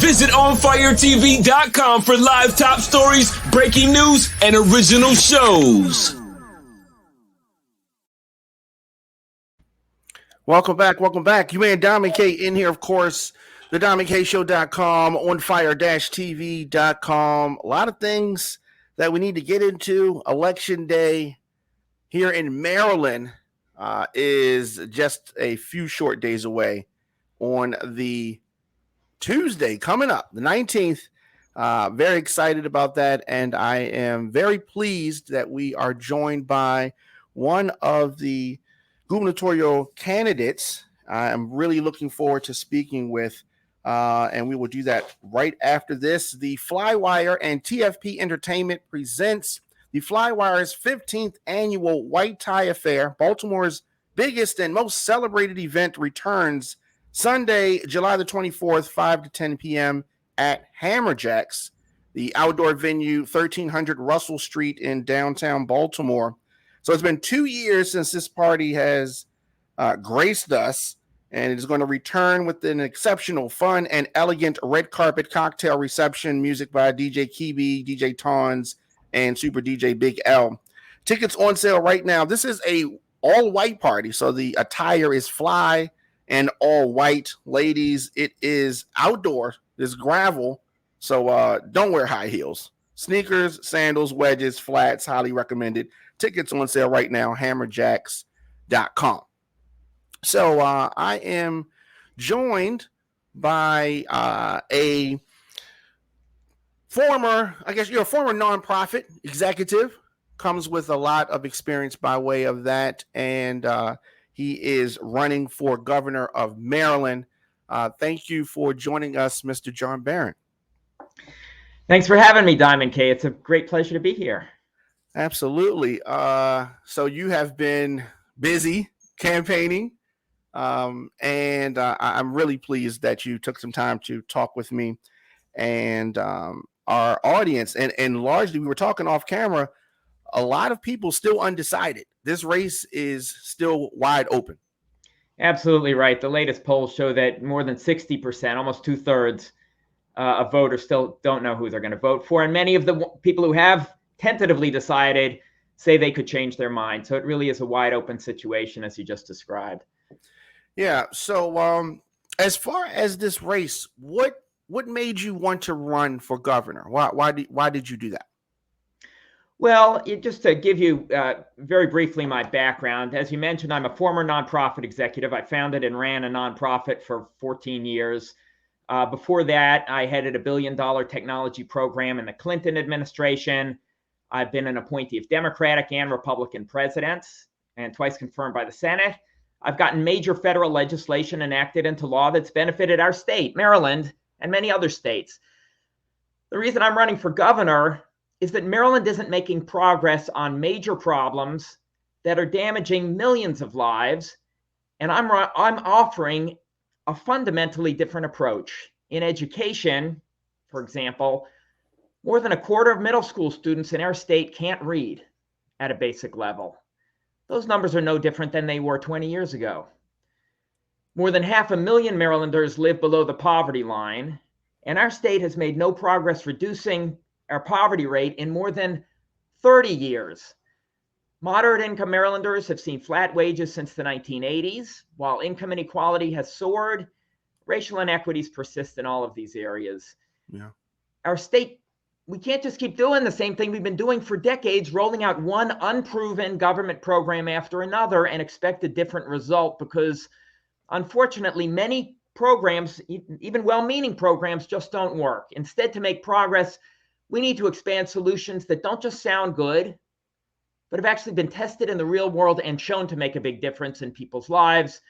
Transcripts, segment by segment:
Visit OnFireTV.com for live top stories, breaking news, and original shows. Welcome back. You and Diamond K in here, of course. TheDiamondKShow.com, OnFire-TV.com. A lot of things that we need to get into. Election day here in Maryland is just a few short days away on the Tuesday coming up, the 19th. Very excited about that, and I am very pleased that we are joined by one of the gubernatorial candidates. I'm really looking forward to speaking with, and we will do that right after this. The Flywire and TFP Entertainment presents the Flywire's 15th annual White Tie Affair. Baltimore's biggest and most celebrated event returns Sunday, July the 24th, 5 to 10 p.m. at Hammerjacks, the outdoor venue, 1300 Russell Street in downtown Baltimore. So it's been 2 years since this party has graced us, and it is going to return with an exceptional, fun, and elegant red carpet cocktail reception, music by DJ Kibi, DJ Tons, and Super DJ Big L. Tickets on sale right now. This is a all-white party, so the attire is fly and all white. Ladies, it is outdoor. There's gravel, so don't wear high heels. Sneakers, sandals, wedges, flats, highly recommended. Tickets on sale right now, hammerjacks.com. So I am joined by a former nonprofit executive, comes with a lot of experience by way of that, and he is running for governor of Maryland. Thank you for joining us, Mr. Jon Baron. Thanks for having me, Diamond K. It's a great pleasure to be here. Absolutely. So you have been busy campaigning, and I'm really pleased that you took some time to talk with me and our audience. And largely, we were talking off camera, a lot of people still undecided. This race is still wide open. Absolutely right. The latest polls show that more than 60%, almost 2/3 of voters still don't know who they're going to vote for. And many of the people who have tentatively decided say they could change their mind. So it really is a wide open situation, as you just described. Yeah. So as far as this race, what made you want to run for governor? Why did you do that? Well, just to give you very briefly my background, as you mentioned, I'm a former nonprofit executive. I founded and ran a nonprofit for 14 years. Before that, I headed a $1 billion technology program in the Clinton administration. I've been an appointee of Democratic and Republican presidents, and twice confirmed by the Senate. I've gotten major federal legislation enacted into law that's benefited our state, Maryland, and many other states. The reason I'm running for governor is that Maryland isn't making progress on major problems that are damaging millions of lives, and I'm offering a fundamentally different approach. In education, for example, more than a quarter of middle school students in our state can't read at a basic level. Those numbers are no different than they were 20 years ago. More than 500,000 Marylanders live below the poverty line, and our state has made no progress reducing our poverty rate in more than 30 years. Moderate income Marylanders have seen flat wages since the 1980s, while income inequality has soared. Racial inequities persist in all of these areas. Yeah. Our state, we can't just keep doing the same thing we've been doing for decades, rolling out one unproven government program after another and expect a different result, because unfortunately, many programs, even well-meaning programs, just don't work. Instead, to make progress, we need to expand solutions that don't just sound good, but have actually been tested in the real world and shown to make a big difference in people's lives.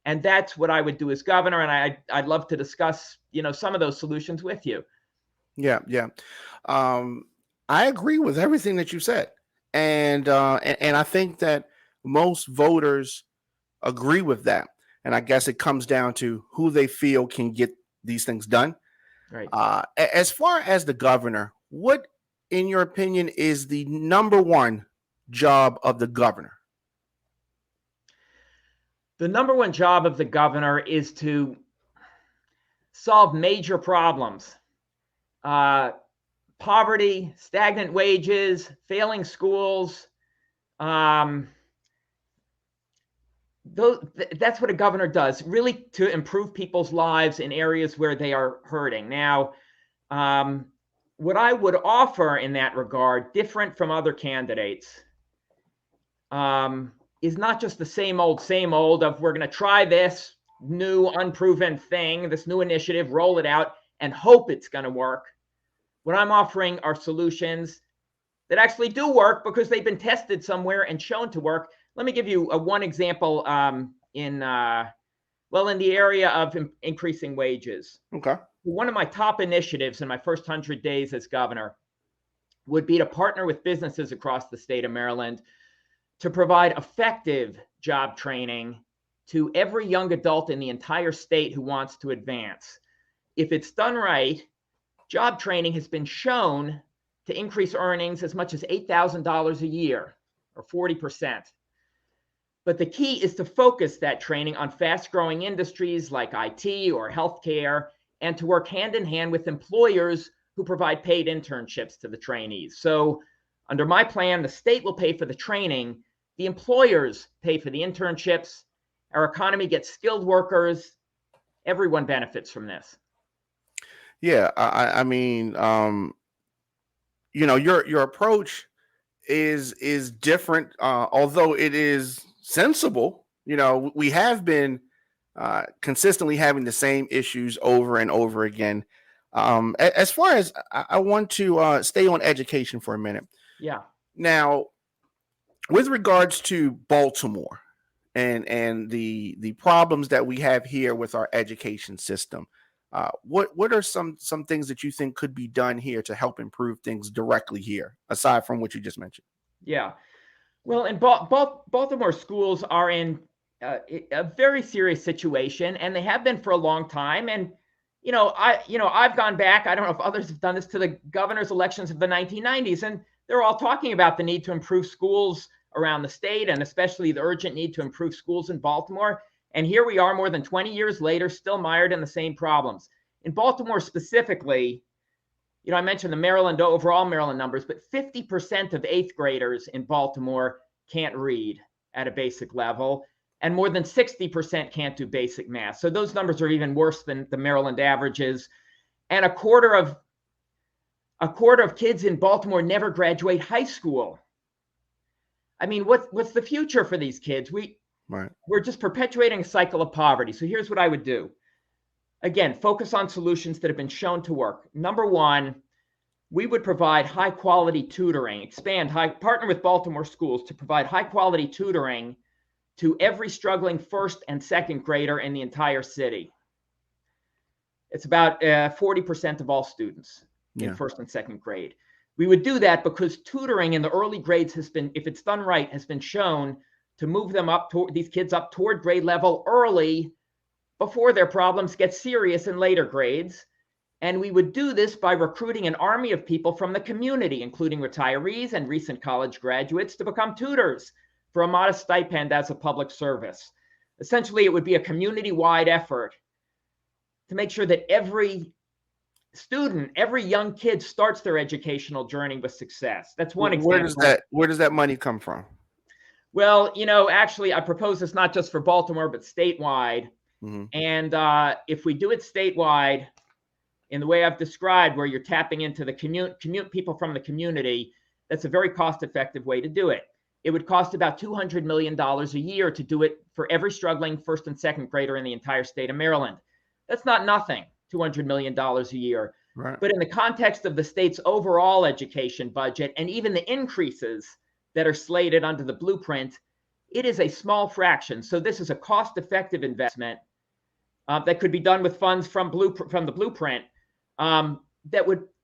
And that's what I would do as governor. And I'd love to discuss, some of those solutions with you. Yeah. I agree with everything that you said. And I think that most voters agree with that. And I guess it comes down to who they feel can get these things done. Right. As far as the governor, what, in your opinion, is the number one job of the governor? The number one job of the governor is to solve major problems. Poverty, stagnant wages, failing schools. That's what a governor does, really, to improve people's lives in areas where they are hurting. Now, what I would offer in that regard, different from other candidates, is not just the same old of we're going to try this new unproven thing, this new initiative, roll it out and hope it's going to work. What I'm offering are solutions that actually do work because they've been tested somewhere and shown to work. Let me give you one example in the area of increasing wages. Okay. One of my top initiatives in my first 100 days as governor would be to partner with businesses across the state of Maryland to provide effective job training to every young adult in the entire state who wants to advance. If it's done right, job training has been shown to increase earnings as much as $8,000 a year, or 40%. But the key is to focus that training on fast-growing industries like IT or healthcare, and to work hand in hand with employers who provide paid internships to the trainees. So under my plan, the state will pay for the training, the employers pay for the internships, our economy gets skilled workers, everyone benefits from this. Yeah, I mean, your approach is different, although it is sensible. We have been consistently having the same issues over and over again. As far as I want to stay on education for a minute. Yeah. Now, with regards to Baltimore and the problems that we have here with our education system, what are some things that you think could be done here to help improve things directly here, aside from what you just mentioned? Yeah. Well, in Baltimore schools are in a very serious situation, and they have been for a long time. And I've gone back. I don't know if others have done this, to the governor's elections of the 1990s, and they're all talking about the need to improve schools around the state, and especially the urgent need to improve schools in Baltimore. And here we are, more than 20 years later, still mired in the same problems. In Baltimore specifically, I mentioned the overall Maryland numbers, but 50% of eighth graders in Baltimore can't read at a basic level, and more than 60% can't do basic math. So those numbers are even worse than the Maryland averages. And a quarter of kids in Baltimore never graduate high school. I mean, what's the future for these kids? We're just perpetuating a cycle of poverty. So here's what I would do. Again, focus on solutions that have been shown to work. Number one, we would provide high quality tutoring, partner with Baltimore schools to provide high quality tutoring to every struggling first and second grader in the entire city. It's about 40% of all students in first and second grade. We would do that because tutoring in the early grades has been, if it's done right, has been shown to move them these kids up toward grade level early, before their problems get serious in later grades. And we would do this by recruiting an army of people from the community, including retirees and recent college graduates, to become tutors for a modest stipend as a public service. Essentially, it would be a community-wide effort to make sure that every student, every young kid starts their educational journey with success. That's one example. Where does that money come from? Well, actually, I propose this not just for Baltimore, but statewide. Mm-hmm. And if we do it statewide in the way I've described, where you're tapping into the commute people from the community, that's a very cost-effective way to do it. It would cost about $200 million a year to do it for every struggling first and second grader in the entire state of Maryland. That's not nothing, $200 million a year. Right. But in the context of the state's overall education budget, and even the increases that are slated under the blueprint, it is a small fraction. So this is a cost-effective investment that could be done with funds from the blueprint.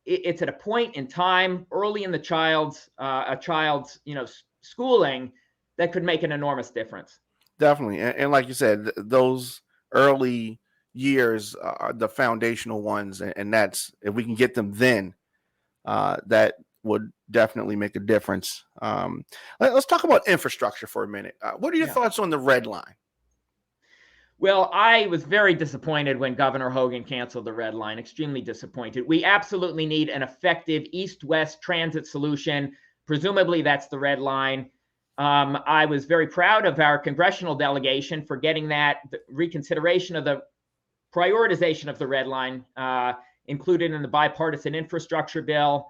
It's at a point in time early in the child's schooling that could make an enormous difference. Definitely, and like you said, those early years are the foundational ones, and that's, if we can get them then, that would definitely make a difference. Let's talk about infrastructure for a minute. What are your thoughts on the red line? Well, I was very disappointed when Governor Hogan canceled the red line, extremely disappointed. We absolutely need an effective east-west transit solution. Presumably that's the red line. I was very proud of our congressional delegation for getting that reconsideration of the prioritization of the red line included in the bipartisan infrastructure bill.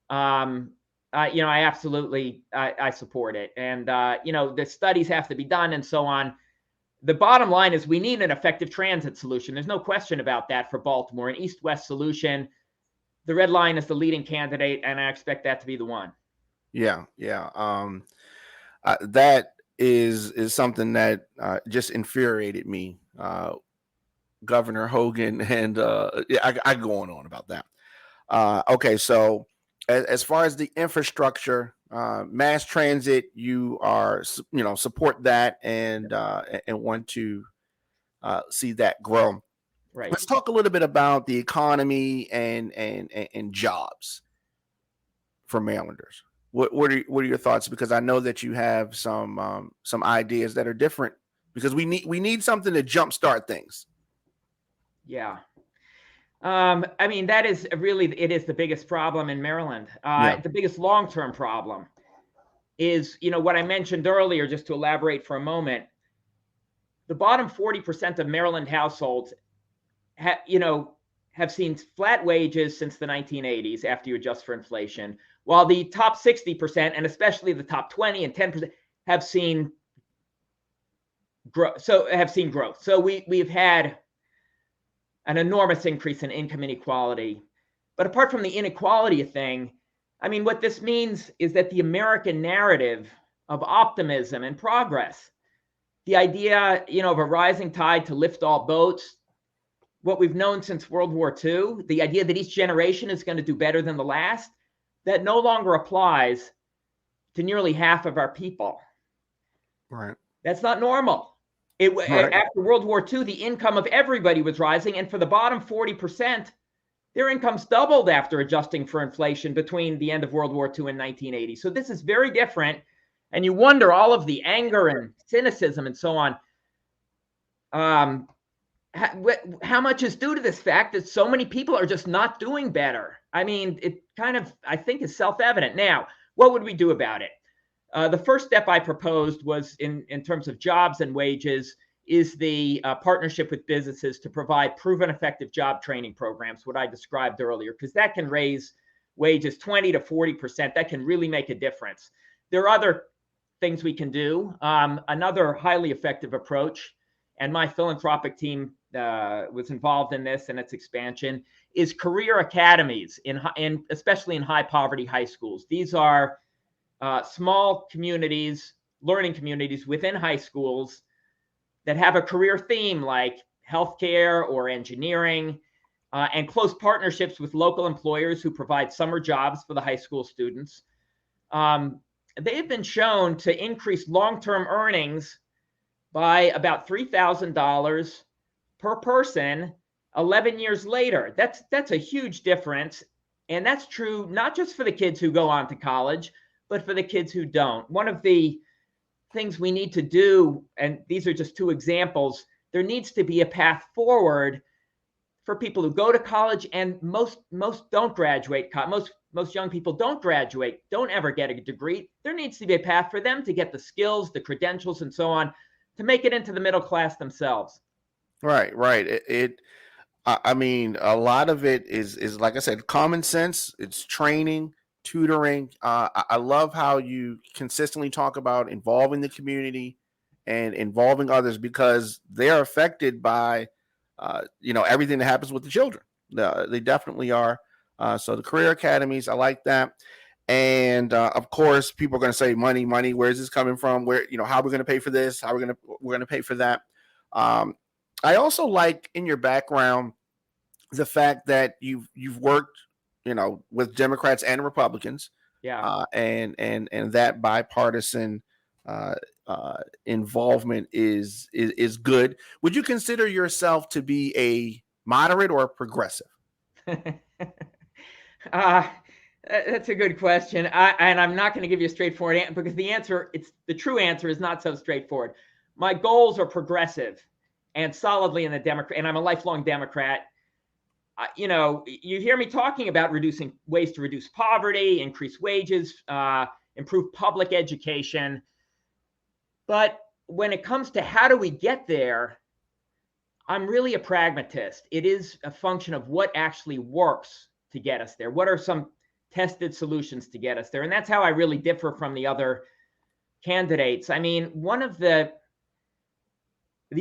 I absolutely support it. And, the studies have to be done and so on. The bottom line is we need an effective transit solution. There's no question about that for Baltimore, an east-west solution. The red line is the leading candidate, and I expect that to be the one. Yeah. That is something that just infuriated me. Governor Hogan, and I go on about that. Okay, so as far as the infrastructure, mass transit, you are support that and want to see that grow. Right. Let's talk a little bit about the economy and jobs for Marylanders. What are your thoughts? Because I know that you have some ideas that are different. Because we need something to jumpstart things. Yeah. That is it is the biggest problem in Maryland. The biggest long-term problem is, what I mentioned earlier, just to elaborate for a moment, the bottom 40% of Maryland households have seen flat wages since the 1980s after you adjust for inflation, while the top 60%, and especially the top 20 and 10%, have seen growth. So we've had an enormous increase in income inequality. But apart from the inequality thing, what this means is that the American narrative of optimism and progress, the idea, of a rising tide to lift all boats, what we've known since World War II, the idea that each generation is going to do better than the last, that no longer applies to nearly half of our people. Right. That's not normal. After World War II, the income of everybody was rising. And for the bottom 40%, their incomes doubled after adjusting for inflation between the end of World War II and 1980. So this is very different. And you wonder all of the anger and cynicism and so on. How much is due to this fact that so many people are just not doing better? It kind of, I think, is self-evident. Now, what would we do about it? The first step I proposed was in terms of jobs and wages is the partnership with businesses to provide proven effective job training programs, what I described earlier, because that can raise wages 20 to 40%. That can really make a difference. There are other things we can do. Another highly effective approach, and my philanthropic team was involved in this and its expansion, is career academies especially in high poverty high schools. These are small communities, learning communities within high schools that have a career theme like healthcare or engineering, and close partnerships with local employers who provide summer jobs for the high school students. They have been shown to increase long-term earnings by about $3,000 per person 11 years later. That's a huge difference. And that's true not just for the kids who go on to college, but for the kids who don't. One of the things we need to do, and these are just two examples, there needs to be a path forward for people who go to college, and most don't graduate. Most young people don't graduate, don't ever get a degree. There needs to be a path for them to get the skills, the credentials, and so on, to make it into the middle class themselves. Right. A lot of it is like I said, common sense. It's training, tutoring. I love how you consistently talk about involving the community and involving others, because they're affected by everything that happens with the children. They definitely are. So the career academies, I like that. And of course, people are going to say money. Where is this coming from? Where, how are we going to pay for this? How we're going to pay for that? I also like in your background the fact that you've worked, with Democrats and Republicans. Yeah. And that bipartisan involvement is good. Would you consider yourself to be a moderate or a progressive? That's a good question. And I'm not going to give you a straightforward answer, because the true answer is not so straightforward. My goals are progressive. and solidly in the Democrat, and I'm a lifelong Democrat. You hear me talking about reducing ways to reduce poverty, increase wages, improve public education. But when it comes to how do we get there, I'm really a pragmatist. It is a function of what actually works to get us there. What are some tested solutions to get us there? And that's how I really differ from the other candidates. I mean, one of the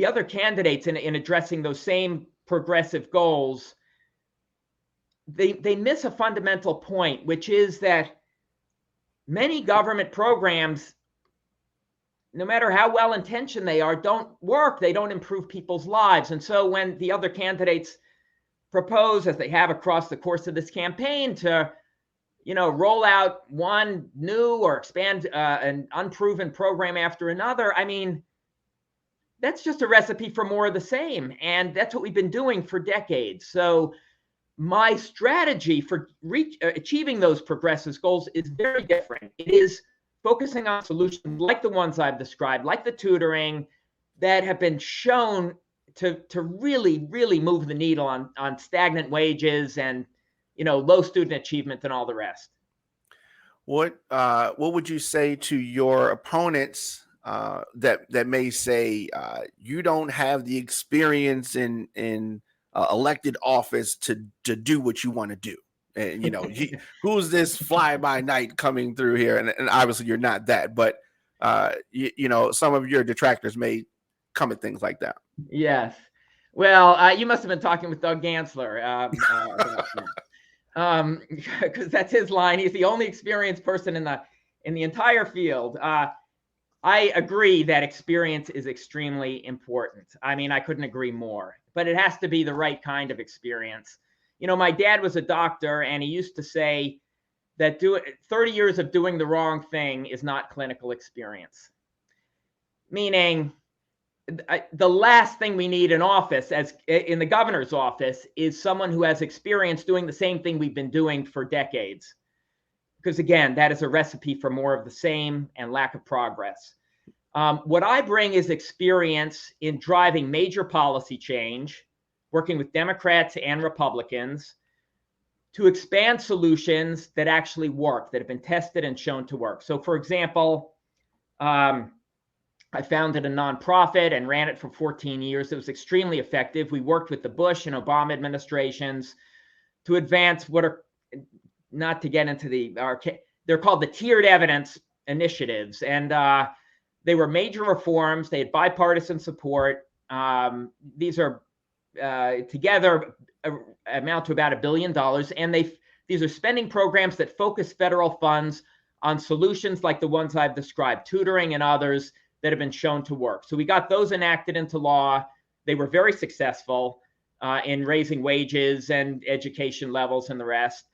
other candidates in addressing those same progressive goals, they miss a fundamental point, which is that many government programs, no matter how well-intentioned they are, don't work. They don't improve people's lives. And so when the other candidates propose, as they have across the course of this campaign, to roll out one new or expand an unproven program after another, I mean, that's just a recipe for more of the same. And that's what we've been doing for decades. So my strategy for achieving those progressive goals is very different. It is focusing on solutions like the ones I've described, like the tutoring, that have been shown to really, really move the needle on stagnant wages and low student achievement and all the rest. What would you say to your opponents that may say you don't have the experience in elected office to do what you want to do? And who's this fly by night coming through here? And obviously you're not that, but some of your detractors may come at things like that. Yes. Well, you must have been talking with Doug Gansler, because that's his line. He's the only experienced person in the entire field. I agree that experience is extremely important. I mean, I couldn't agree more, but it has to be the right kind of experience. My dad was a doctor, and he used to say that 30 years of doing the wrong thing is not clinical experience. Meaning, the last thing we need in office, as in the governor's office, is someone who has experience doing the same thing we've been doing for decades. Because again, that is a recipe for more of the same and lack of progress. What I bring is experience in driving major policy change, working with Democrats and Republicans to expand solutions that actually work, that have been tested and shown to work. So for example, I founded a nonprofit and ran it for 14 years. It was extremely effective. We worked with the Bush and Obama administrations to advance what are, not to get into they're called the tiered evidence initiatives. And they were major reforms. They had bipartisan support. These are together amount to about $1 billion. And these are spending programs that focus federal funds on solutions like the ones I've described, tutoring and others that have been shown to work. So we got those enacted into law. They were very successful in raising wages and education levels and the rest.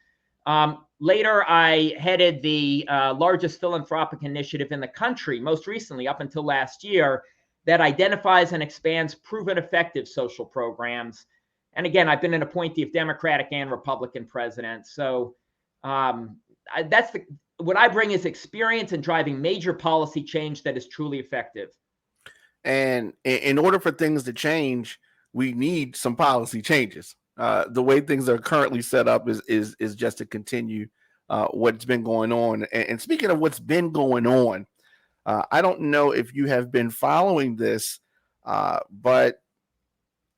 Later, I headed the largest philanthropic initiative in the country, most recently up until last year, that identifies and expands proven effective social programs. And again, I've been an appointee of Democratic and Republican presidents. So what I bring is experience in driving major policy change that is truly effective. And in order for things to change, we need some policy changes. The way things are currently set up is just to continue what's been going on. And speaking of what's been going on, I don't know if you have been following this, but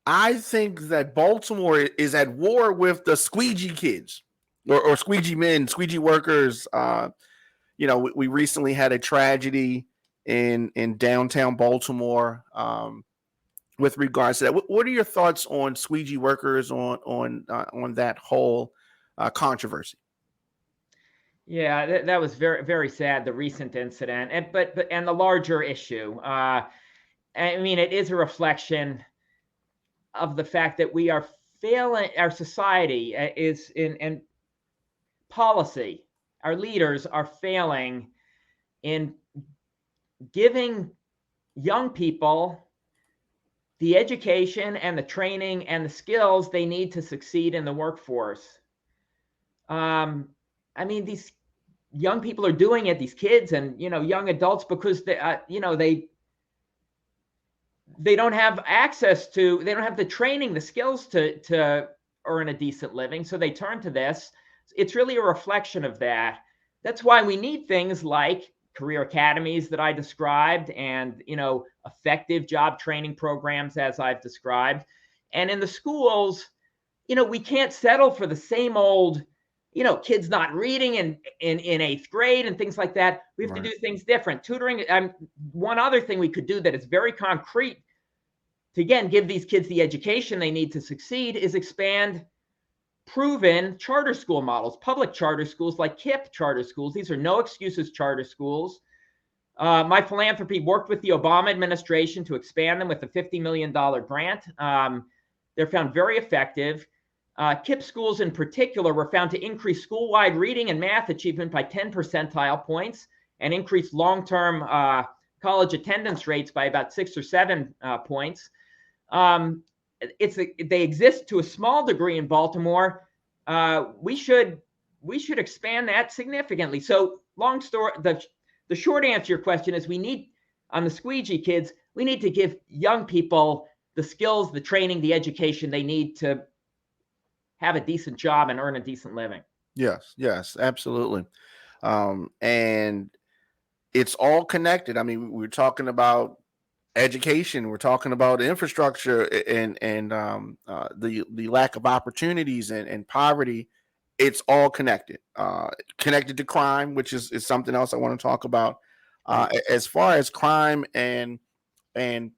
I think that Baltimore is at war with the squeegee kids or squeegee men, squeegee workers. We recently had a tragedy in downtown Baltimore with regards to that. What are your thoughts on squeegee workers on that whole controversy? Yeah, that was very, very sad, the recent incident, and the larger issue. I mean, it is a reflection of the fact that we are failing. Our society is in policy. Our leaders are failing in giving young people the education and the training and the skills they need to succeed in the workforce. I mean, these young people are doing it, these kids and, young adults, because they don't have access to, they don't have the training, the skills to earn a decent living. So they turn to this. It's really a reflection of that. That's why we need things like career academies that I described, and, effective job training programs as I've described. And in the schools, we can't settle for the same old, kids not reading in 8th grade and things like that. We have to do things different. Tutoring. One other thing we could do that is very concrete to, again, give these kids the education they need to succeed is expand proven charter school models, public charter schools like KIPP charter schools. These are no excuses charter schools. My philanthropy worked with the Obama administration to expand them with a $50 million grant. They're found very effective. KIPP schools in particular were found to increase school-wide reading and math achievement by 10 percentile points and increase long-term college attendance rates by about 6 or 7 points. They exist to a small degree in Baltimore. We should expand that significantly. So long story, the short answer to your question is we need, on the squeegee kids, we need to give young people the skills, the training, the education they need to have a decent job and earn a decent living. Yes, absolutely. And it's all connected. I mean, we're talking about education, we're talking about infrastructure, and the lack of opportunities and poverty. It's all connected. Connected to crime, which is something else I want to talk about. As far as crime and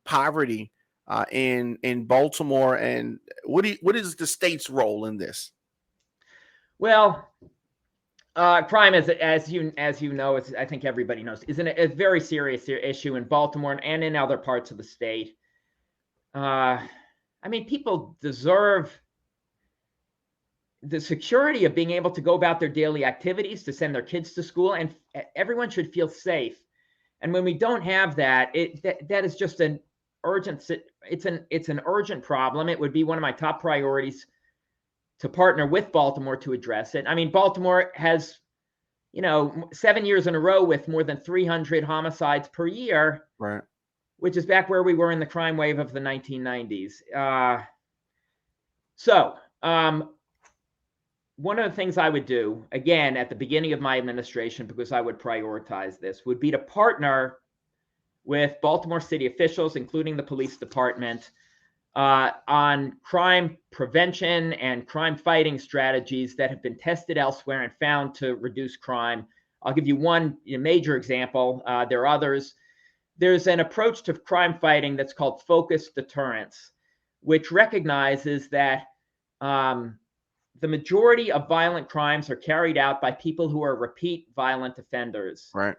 poverty in Baltimore, and what is the state's role in this? Well, crime, as you know, I think everybody knows, is a very serious issue in Baltimore and in other parts of the state. I mean, people deserve the security of being able to go about their daily activities, to send their kids to school, and everyone should feel safe. And when we don't have that, that is just an urgent. It's an urgent problem. It would be one of my top priorities to partner with Baltimore to address it. I mean, Baltimore has, 7 years in a row with more than 300 homicides per year, right? Which is back where we were in the crime wave of the 1990s. So one of the things I would do, again, at the beginning of my administration, because I would prioritize this, would be to partner with Baltimore city officials, including the police department, on crime prevention and crime fighting strategies that have been tested elsewhere and found to reduce crime. I'll give you one major example. There are others. There's an approach to crime fighting that's called focused deterrence, which recognizes that the majority of violent crimes are carried out by people who are repeat violent offenders. Right.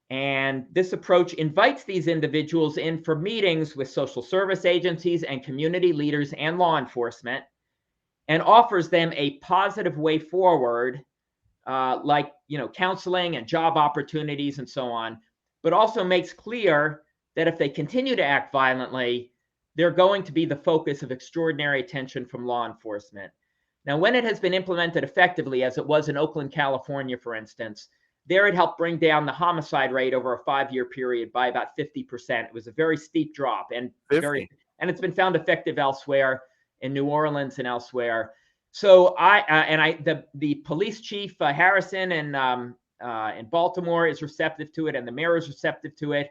And this approach invites these individuals in for meetings with social service agencies and community leaders and law enforcement, and offers them a positive way forward, like counseling and job opportunities and so on, but also makes clear that if they continue to act violently, they're going to be the focus of extraordinary attention from law enforcement. Now, when it has been implemented effectively, as it was in Oakland, California, for instance, there it helped bring down the homicide rate over a 5-year period by about 50%. It was a very steep drop, and it's been found effective elsewhere in New Orleans and elsewhere. So the police chief Harrison in Baltimore is receptive to it, and the mayor is receptive to it.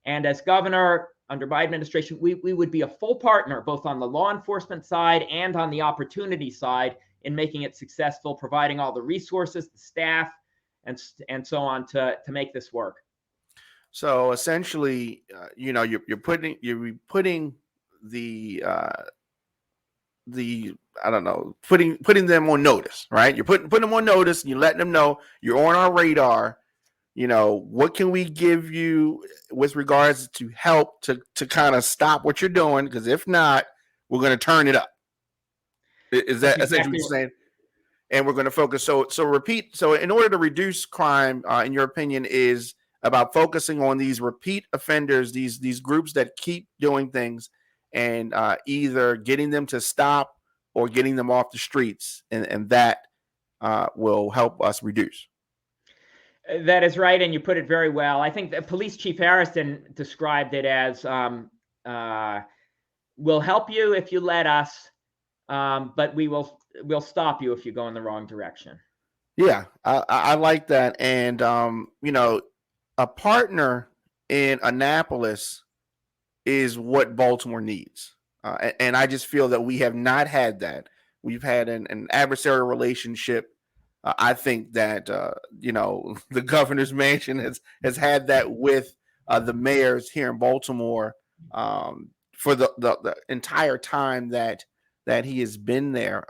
And as governor under my administration, we would be a full partner both on the law enforcement side and on the opportunity side in making it successful, providing all the resources, the staff, and so on to make this work. So essentially, you're putting the I don't know, putting them on notice, right? You're putting them on notice, and you're letting them know you're on our radar. What can we give you with regards to help to kind of stop what you're doing? Because if not, we're going to turn it up. Is that essentially what you're saying? And we're going to focus. So in order to reduce crime, in your opinion, is about focusing on these repeat offenders, these groups that keep doing things, and either getting them to stop or getting them off the streets, and that will help us reduce. That is right, and you put it very well. I think that Police Chief Harrison described it as We'll help you if you let us, but we'll stop you if you go in the wrong direction. Yeah, I like that. And, a partner in Annapolis is what Baltimore needs. And I just feel that we have not had that. We've had an adversarial relationship. I think that, the governor's mansion has had that with the mayors here in Baltimore for the entire time that he has been there.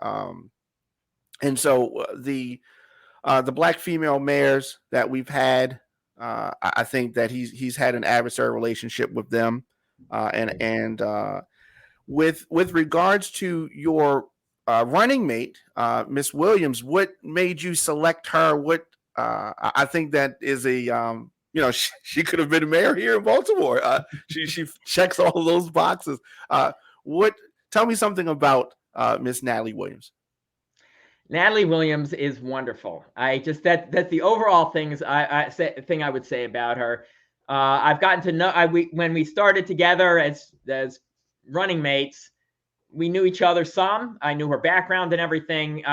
And so the black female mayors that we've had, I think that he's had an adversarial relationship with them, and with regards to your running mate, Miss Williams, what made you select her? What I think that is she could have been mayor here in Baltimore. She checks all of those boxes. What? Tell me something about Miss Natalie Williams. Natalie Williams is wonderful. That's the overall thing I would say about her. I've gotten to know when we started together as running mates, we knew each other some. I knew her background and everything.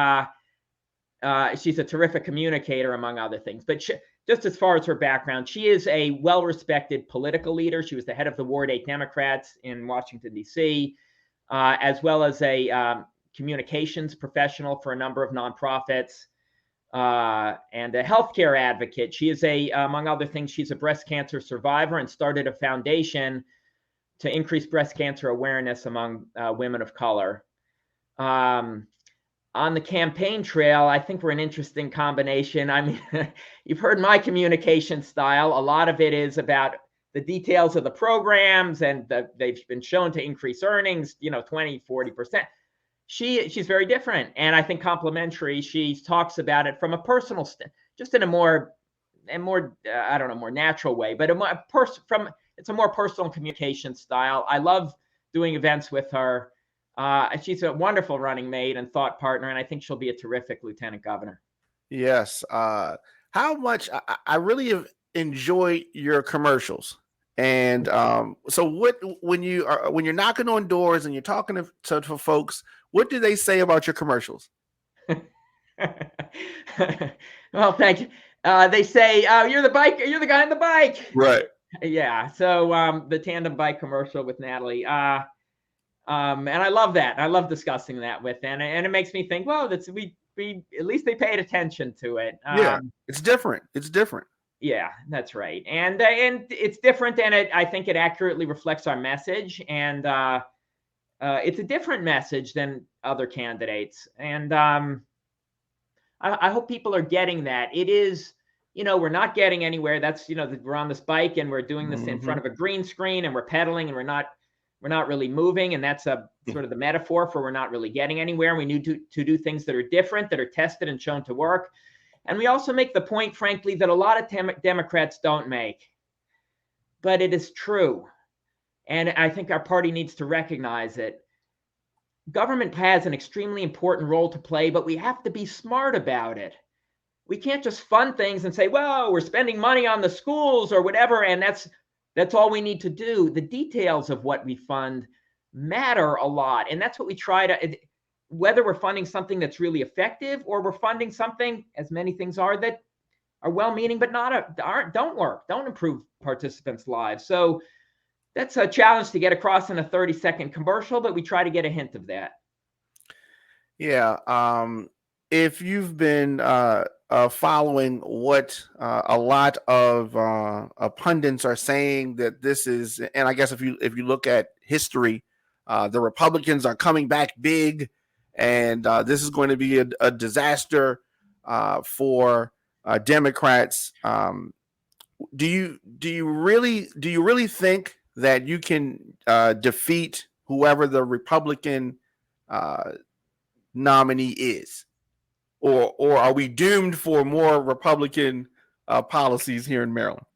She's a terrific communicator, among other things. But just as far as her background, she is a well-respected political leader. She was the head of the Ward 8 Democrats in Washington, D.C., as well as a communications professional for a number of nonprofits, and a healthcare advocate. She is among other things, she's a breast cancer survivor and started a foundation to increase breast cancer awareness among women of color. On the campaign trail, I think we're an interesting combination. I mean, you've heard my communication style. A lot of it is about the details of the programs, and they've been shown to increase earnings, 20, 40%. She's very different, and I think complementary. She talks about it from a personal, just in a more more natural way, but it's a more personal communication style. I love doing events with her. She's a wonderful running mate and thought partner, and I think she'll be a terrific lieutenant governor. Yes. How much I really enjoy your commercials. And so when you're knocking on doors and you're talking to folks, what do they say about your commercials? Well, thank you. They say, you're the guy on the bike. Right. Yeah. So the tandem bike commercial with Natalie. And I love that. I love discussing that with them. And it makes me think, well, we at least they paid attention to it. Yeah. It's different. It's different. Yeah, that's right. And it's different, and I think it accurately reflects our message. And it's a different message than other candidates. And I hope people are getting that. It is, we're not getting anywhere. That's, we're on this bike and we're doing this in front of a green screen and we're pedaling and we're not really moving. And that's a sort of the metaphor for we're not really getting anywhere. We need to do things that are different, that are tested and shown to work. And we also make the point, frankly, that a lot of Democrats don't make. But it is true. And I think our party needs to recognize it. Government has an extremely important role to play, but we have to be smart about it. We can't just fund things and say, well, we're spending money on the schools or whatever, and that's all we need to do. The details of what we fund matter a lot. And that's what we try to, whether we're funding something that's really effective or we're funding something, as many things are, that are well-meaning but don't work, don't improve participants' lives. So that's a challenge to get across in a 30-second commercial, but we try to get a hint of that. Yeah. If you've been following what a lot of pundits are saying, that this is, and I guess if you look at history, the Republicans are coming back big, and this is going to be a disaster for Democrats. Do you really think that you can defeat whoever the Republican nominee is, or are we doomed for more Republican policies here in Maryland?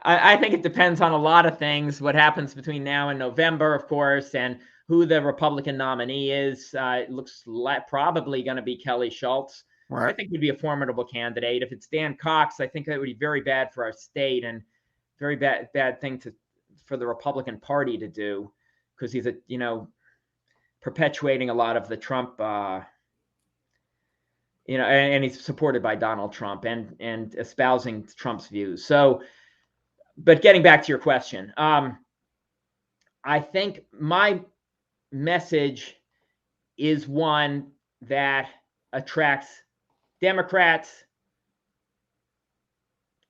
I think it depends on a lot of things. What happens between now and November, of course, and who the Republican nominee is. It looks probably going to be Kelly Schultz. Right. I think would be a formidable candidate. If it's Dan Cox, I think that would be very bad for our state and very bad thing for the Republican Party to do, because he's perpetuating a lot of the Trump, and he's supported by Donald Trump and espousing Trump's views. So, but getting back to your question, I think my message is one that attracts Democrats,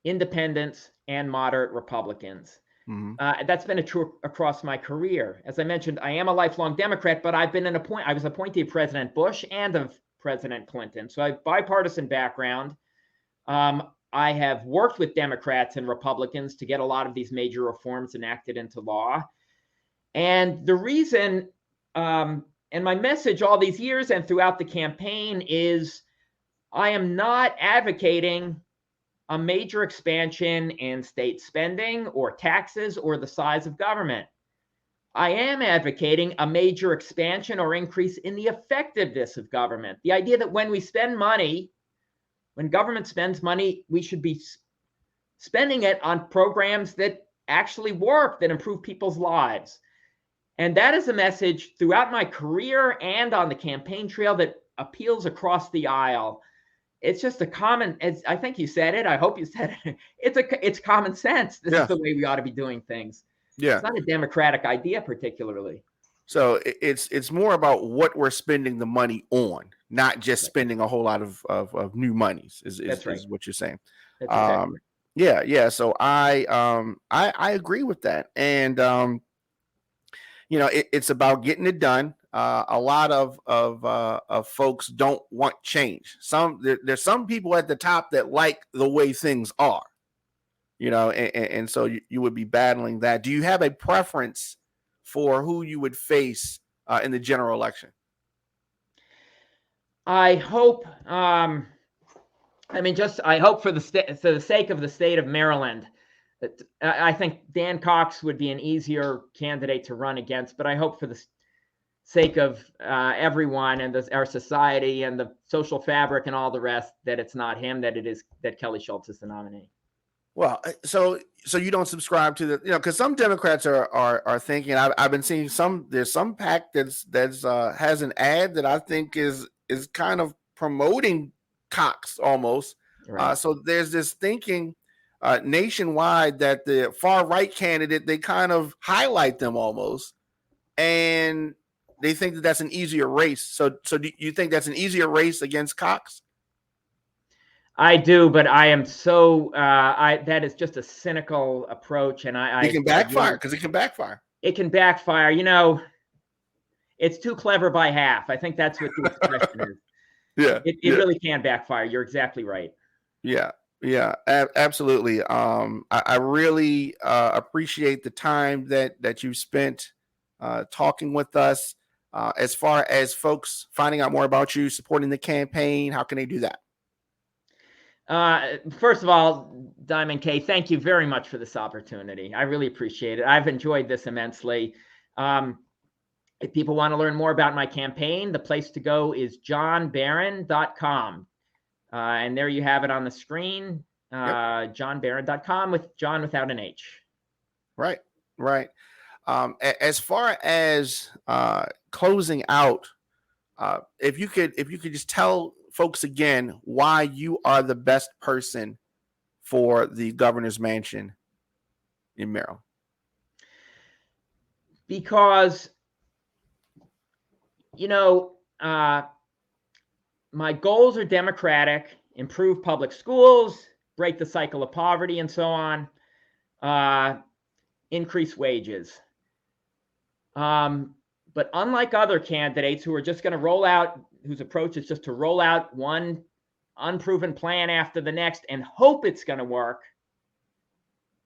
independents, and moderate Republicans. Mm-hmm. That's been true across my career. As I mentioned, I am a lifelong Democrat, but I was appointee of President Bush and of President Clinton. So I have bipartisan background. I have worked with Democrats and Republicans to get a lot of these major reforms enacted into law. And the reason, and my message all these years and throughout the campaign is, I am not advocating a major expansion in state spending or taxes or the size of government. I am advocating a major expansion or increase in the effectiveness of government. The idea that when we spend money, when government spends money, we should be spending it on programs that actually work, that improve people's lives. And that is a message throughout my career and on the campaign trail that appeals across the aisle. It's just a common, as I think you said it, I hope you said it, it's common sense. This is the way we ought to be doing things. Yeah. It's not a Democratic idea particularly. So it's more about what we're spending the money on, not just spending a whole lot of new monies is what you're saying. That's exactly right. Yeah. So I agree with that. And it's about getting it done. A lot of folks don't want change. There's some people at the top that like the way things are, and so you would be battling that. Do you have a preference for who you would face in the general election? I hope, I hope for the sake of the state of Maryland, I think Dan Cox would be an easier candidate to run against, but I hope for the sake of everyone and our society and the social fabric and all the rest, that it's not him, that Kelly Schultz is the nominee. Well, so you don't subscribe to the, because some Democrats are thinking, I've been seeing there's some PAC that's has an ad that I think is kind of promoting Cox almost. Right. So there's this thinking nationwide that the far right candidate, they kind of highlight them almost, and they think that that's an easier race. So do you think that's an easier race against Cox? I do, but I am so that is just a cynical approach, and it can backfire because it can backfire. It can backfire. It's too clever by half. I think that's what the expression is. Yeah, it really can backfire. You're exactly right. Yeah, absolutely. I really appreciate the time that you spent talking with us. As far as folks finding out more about you, supporting the campaign, how can they do that? First of all, Diamond K, thank you very much for this opportunity. I really appreciate it. I've enjoyed this immensely. If people want to learn more about my campaign, the place to go is jonbaron.com. And there you have it on the screen, jonbaron.com, with John without an H. Right. As far as closing out, if you could just tell folks again why you are the best person for the governor's mansion in Maryland. Because, my goals are democratic: improve public schools, break the cycle of poverty, and so on, increase wages. But unlike other candidates who are just going to roll out, whose approach is just to roll out one unproven plan after the next and hope it's going to work,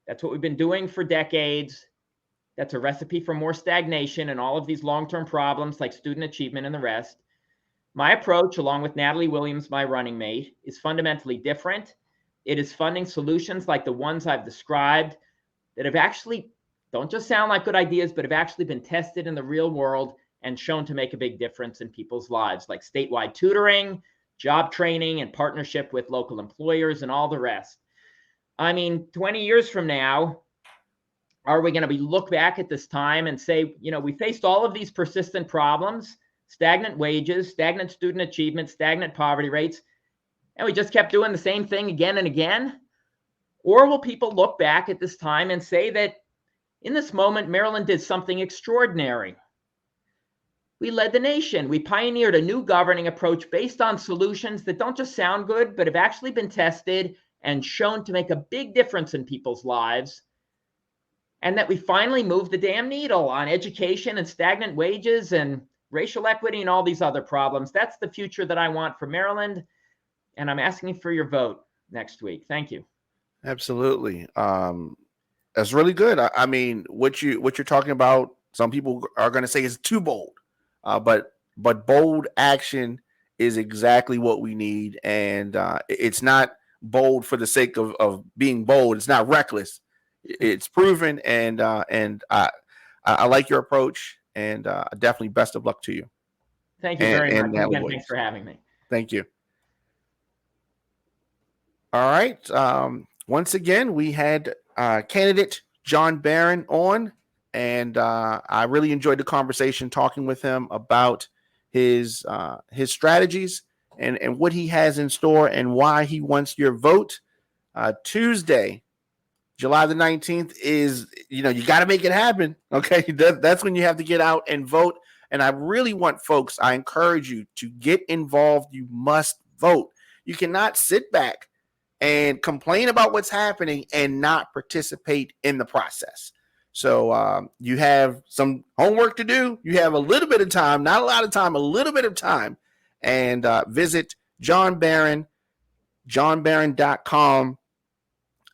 that's what we've been doing for decades. That's a recipe for more stagnation and all of these long-term problems like student achievement and the rest. My approach, along with Natalie Williams, my running mate, is fundamentally different. It is funding solutions like the ones I've described that have actually don't just sound like good ideas, but have actually been tested in the real world and shown to make a big difference in people's lives, like statewide tutoring, job training, and partnership with local employers and all the rest. 20 years from now, Are we going to look back at this time and say, we faced all of these persistent problems, stagnant wages, stagnant student achievement, stagnant poverty rates, and we just kept doing the same thing again and again? Or will people look back at this time and say that in this moment, Maryland did something extraordinary? We led the nation. We pioneered a new governing approach based on solutions that don't just sound good, but have actually been tested and shown to make a big difference in people's lives. And that we finally moved the damn needle on education and stagnant wages and racial equity and all these other problems. That's the future that I want for Maryland. And I'm asking for your vote next week. Thank you. Absolutely. That's really good. I mean, what you're talking about, some people are going to say is too bold, but bold action is exactly what we need. And it's not bold for the sake of being bold. It's not reckless. It's proven. And I like your approach, and definitely best of luck to you. Thank you very much. Again, thanks for having me. Thank you. All right. Once again, we had candidate Jon Baron on, and I really enjoyed the conversation talking with him about his strategies and what he has in store and why he wants your vote. Tuesday, July the 19th is, you got to make it happen. Okay. That's when you have to get out and vote. And I really want folks, I encourage you to get involved. You must vote. You cannot sit back and complain about what's happening and not participate in the process. So you have some homework to do. You have a little bit of time, not a lot of time, a little bit of time, and visit Jon Baron, jonbaron.com.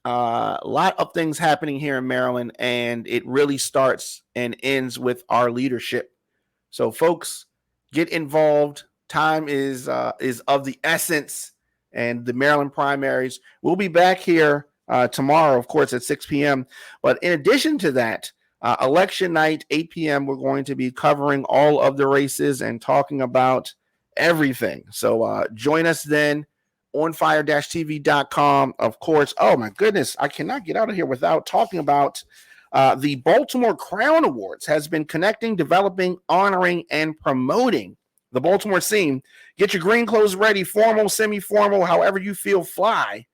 A lot of things happening here in Maryland, and it really starts and ends with our leadership. So folks, get involved. Time is of the essence. And the Maryland primaries. We'll be back here tomorrow, of course, at 6 p.m. But in addition to that, election night, 8 p.m., we're going to be covering all of the races and talking about everything. So join us then on fire-tv.com. Of course, oh my goodness, I cannot get out of here without talking about the Baltimore Crown Awards has been connecting, developing, honoring, and promoting the Baltimore scene. Get your green clothes ready, formal, semi-formal, however you feel fly.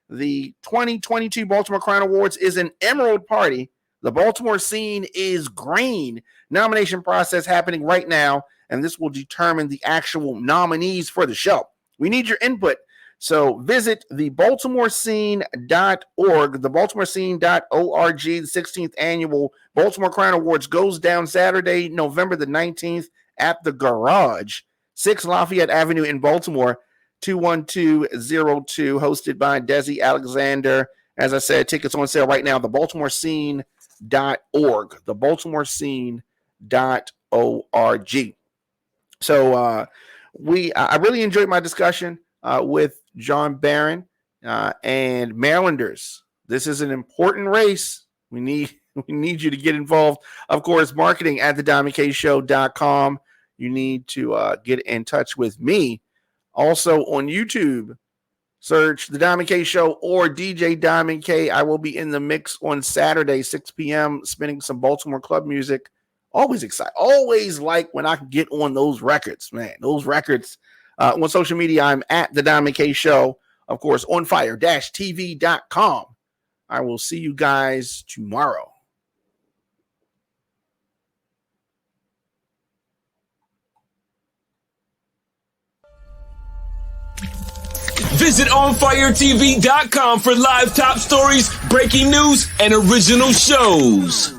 The 2022 Baltimore Crown Awards is an emerald party. The Baltimore scene is green. Nomination process happening right now, and this will determine the actual nominees for the show. We need your input. So visit thebaltimorescene.org, thebaltimorescene.org. The 16th annual Baltimore Crown Awards goes down Saturday, November the 19th at the Garage, 6 Lafayette Avenue in Baltimore, 21202, hosted by Desi Alexander. As I said, tickets on sale right now, thebaltimorescene.org, thebaltimorescene.org. So I really enjoyed my discussion with Jon Baron and Marylanders. This is an important race. We need you to get involved. Of course, marketing at thediamondkshow.com. You need to get in touch with me. Also on YouTube, search The Diamond K Show or DJ Diamond K. I will be in the mix on Saturday, 6 p.m., spinning some Baltimore club music. Always excited. Always like when I can get on those records, man. Those records. On social media, I'm at The Diamond K Show. Of course, on fire-tv.com. I will see you guys tomorrow. Visit onfiretv.com for live top stories, breaking news, and original shows.